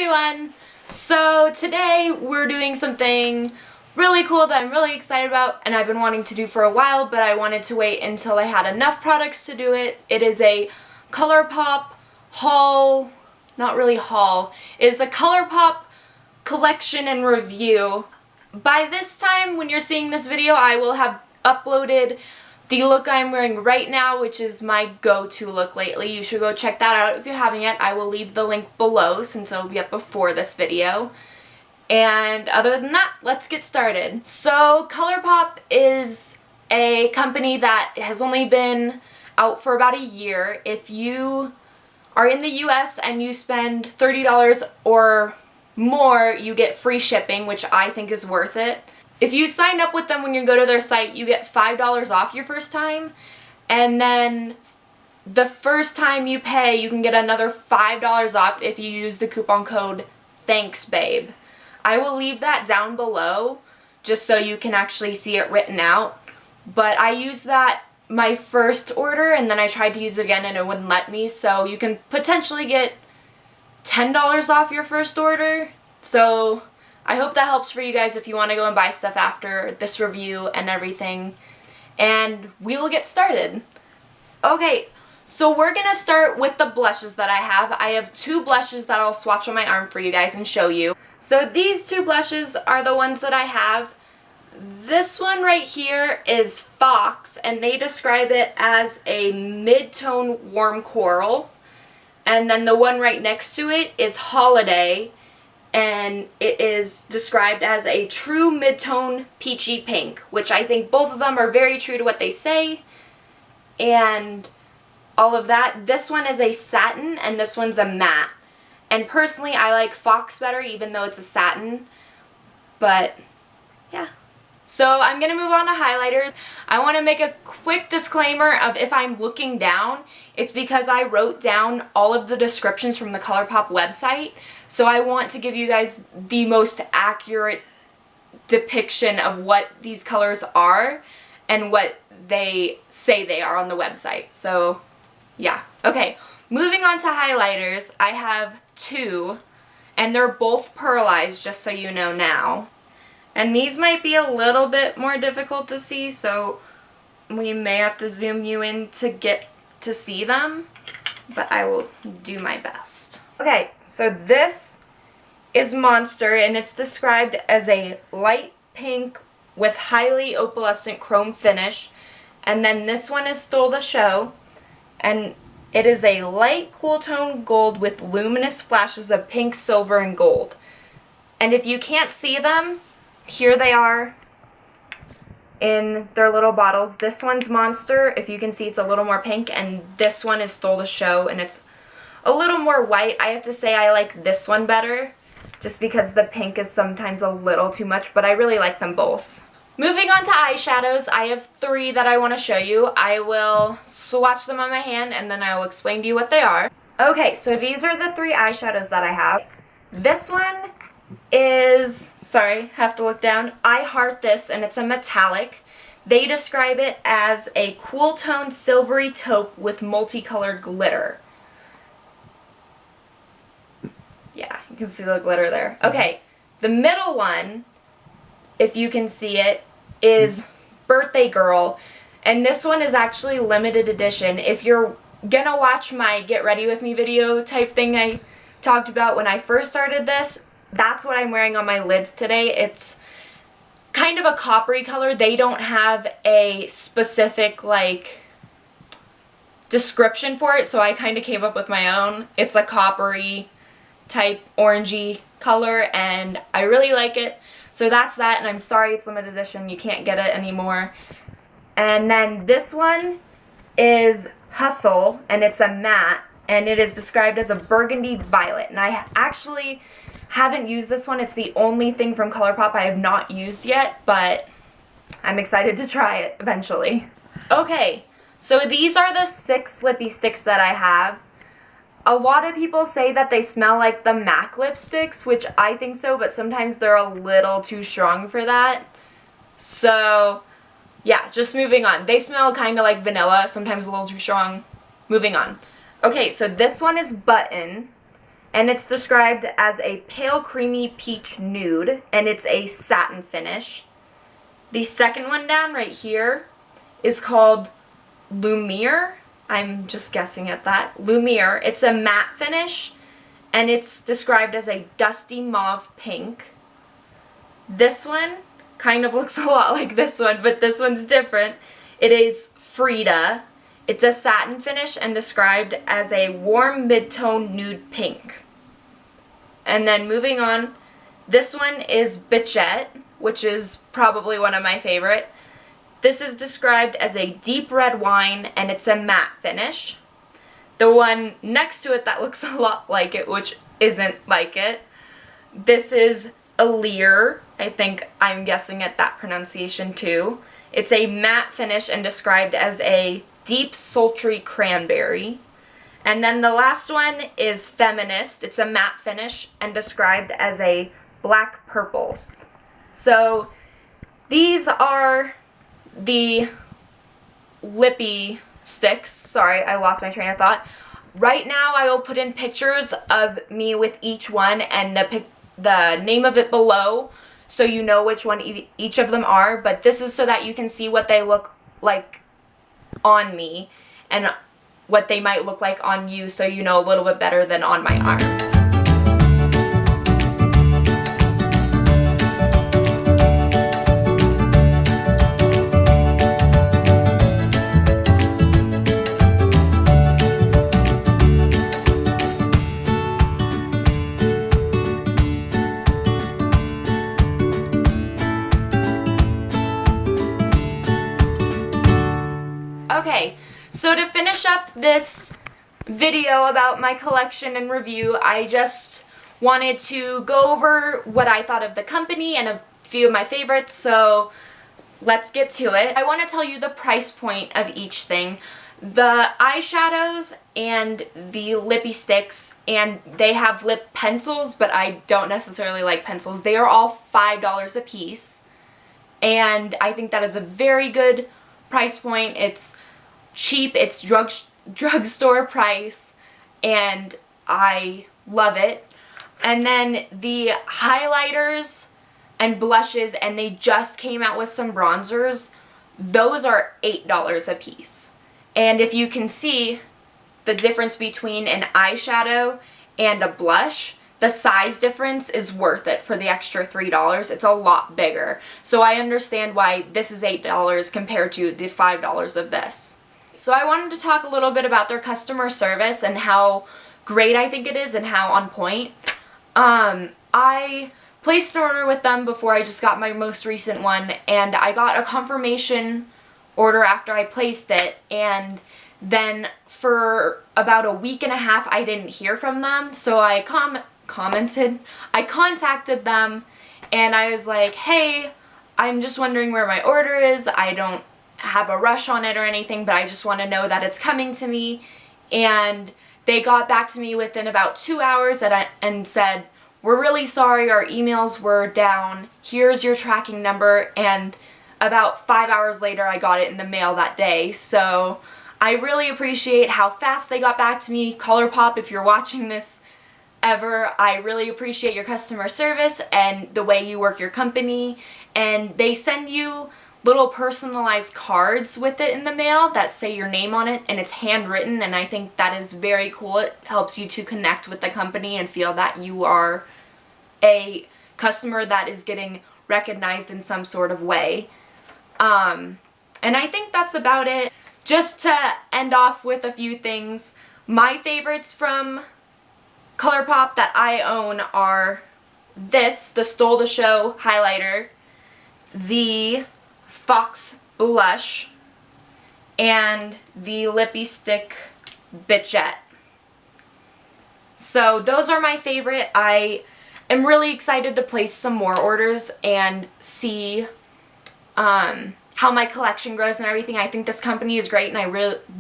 everyone! So today we're doing something really cool that I'm really excited about and I've been wanting to do for a while, but I wanted to wait until I had enough products to do it. It is a Colourpop haul, not really haul, it is a Colourpop collection and review. By this time when you're seeing this video I will have uploaded the look I'm wearing right now, which is my go-to look lately. You should go check that out if you haven't yet. I will leave the link below since it'll be up before this video. And other than that, let's get started. So Colourpop is a company that has only been out for about a year. If you are in the US and you spend $30 or more, you get free shipping, which I think is worth it. If you sign up with them when you go to their site, you get $5 off your first time, and then the first time you pay, you can get another $5 off if you use the coupon code THANKSBABE. I will leave that down below just so you can actually see it written out, but I used that my first order and then I tried to use it again and it wouldn't let me, so you can potentially get $10 off your first order. So I hope that helps for you guys if you want to go and buy stuff after this review and everything. And we will get started. Okay, so we're going to start with the blushes that I have. I have two blushes that I'll swatch on my arm for you guys and show you. So these two blushes are the ones that I have. This one right here is Fox, and they describe it as a mid-tone warm coral. And then the one right next to it is Holiday, and it is described as a true mid-tone peachy pink, which I think both of them are very true to what they say and all of that. This one is a satin and this one's a matte, and personally I like Fox better even though it's a satin, but yeah. So I'm going to move on to highlighters. I want to make a quick disclaimer of if I'm looking down, it's because I wrote down all of the descriptions from the Colourpop website. So I want to give you guys the most accurate depiction of what these colors are and what they say they are on the website. So yeah. Okay, moving on to highlighters. I have two, and they're both pearlized, just so you know now. And these might be a little bit more difficult to see, so we may have to zoom you in to get to see them, but I will do my best. Okay, so this is Monster, and it's described as a light pink with highly opalescent chrome finish. And then this one is Stole the Show, and it is a light cool tone gold with luminous flashes of pink, silver, and gold. And if you can't see them, here they are in their little bottles. This one's Monster. If you can see, it's a little more pink, and this one is Stole the Show, and it's a little more white. I have to say I like this one better just because the pink is sometimes a little too much, but I really like them both. Moving on to eyeshadows, I have three that I want to show you. I will swatch them on my hand and then I will explain to you what they are. Okay, so these are the three eyeshadows that I have. This one is, sorry, have to look down, I Heart This, and it's a metallic. They describe it as a cool toned silvery taupe with multicolored glitter. Yeah, you can see the glitter there. Okay, the middle one, if you can see it, is Birthday Girl, and this one is actually limited edition. If you're gonna watch my Get Ready With Me video type thing I talked about when I first started this, that's what I'm wearing on my lids today. It's kind of a coppery color. They don't have a specific like description for it, so I kind of came up with my own. It's a coppery type orangey color and I really like it. So that's that, and I'm sorry it's limited edition. You can't get it anymore. And then this one is Hustle, and it's a matte, and it is described as a burgundy violet. And I actually haven't used this one. It's the only thing from Colourpop I have not used yet, but I'm excited to try it eventually. Okay, so these are the 6 lippy sticks that I have. A lot of people say that they smell like the MAC lipsticks, which I think so, but sometimes they're a little too strong for that. So yeah, just moving on. They smell kind of like vanilla, sometimes a little too strong. Moving on. Okay, so this one is Button, and it's described as a pale creamy peach nude, and it's a satin finish. The second one down right here is called Lumiere. I'm just guessing at that. Lumiere. It's a matte finish, and it's described as a dusty mauve pink. This one kind of looks a lot like this one, but this one's different. It is Frida. It's a satin finish and described as a warm mid-tone nude pink. And then moving on, this one is Bichette, which is probably one of my favorite. This is described as a deep red wine, and it's a matte finish. The one next to it that looks a lot like it, which isn't like it, this is Allure. I think I'm guessing at that pronunciation too. It's a matte finish and described as a deep sultry cranberry. And then the last one is Feminist. It's a matte finish and described as a black purple. So these are the lippy sticks. Sorry, I lost my train of thought. Right now I will put in pictures of me with each one and the name of it below, so you know which one each of them are, but this is so that you can see what they look like on me and what they might look like on you, so you know a little bit better than on my arm. Okay, so to finish up this video about my collection and review, I just wanted to go over what I thought of the company and a few of my favorites, so let's get to it. I want to tell you the price point of each thing. The eyeshadows and the lippy sticks, and they have lip pencils, but I don't necessarily like pencils. They are all $5 a piece, and I think that is a very good price point. It's cheap, it's drugstore price, and I love it. And then the highlighters and blushes, and they just came out with some bronzers, those are $8 a piece. And if you can see the difference between an eyeshadow and a blush, the size difference is worth it for the extra $3. It's a lot bigger. So I understand why this is $8 compared to the $5 of this. So I wanted to talk a little bit about their customer service and how great I think it is and how on point. I placed an order with them before I just got my most recent one, and I got a confirmation order after I placed it, and then for about a week and a half I didn't hear from them, so I contacted them, and I was like, hey, I'm just wondering where my order is. I don't have a rush on it or anything, but I just want to know that it's coming to me. And they got back to me within about 2 hours and said, we're really sorry, our emails were down, here's your tracking number. And about 5 hours later I got it in the mail that day. So I really appreciate how fast they got back to me. Colourpop, if you're watching this ever, I really appreciate your customer service and the way you work your company. And they send you little personalized cards with it in the mail that say your name on it, and it's handwritten, and I think that is very cool. It helps you to connect with the company and feel that you are a customer that is getting recognized in some sort of way. And I think that's about it. Just to end off with a few things, my favorites from Colourpop that I own are this, the Stole the Show highlighter, the Fox blush, and the lippy stick Bichette. So those are my favorite. I am really excited to place some more orders and see how my collection grows and everything. I think this company is great, and I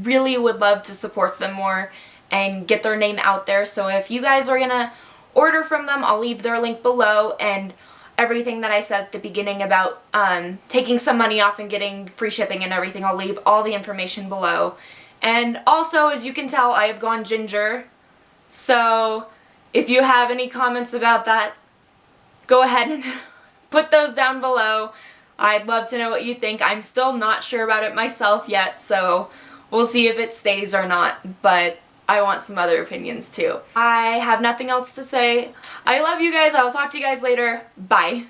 really would love to support them more and get their name out there. So if you guys are gonna order from them, I'll leave their link below, and everything that I said at the beginning about taking some money off and getting free shipping and everything, I'll leave all the information below. And also, as you can tell, I have gone ginger, so If you have any comments about that, go ahead and put those down below. I'd love to know what you think. I'm still not sure about it myself yet, so we'll see if it stays or not, but I want some other opinions too. I have nothing else to say. I love you guys. I'll talk to you guys later. Bye.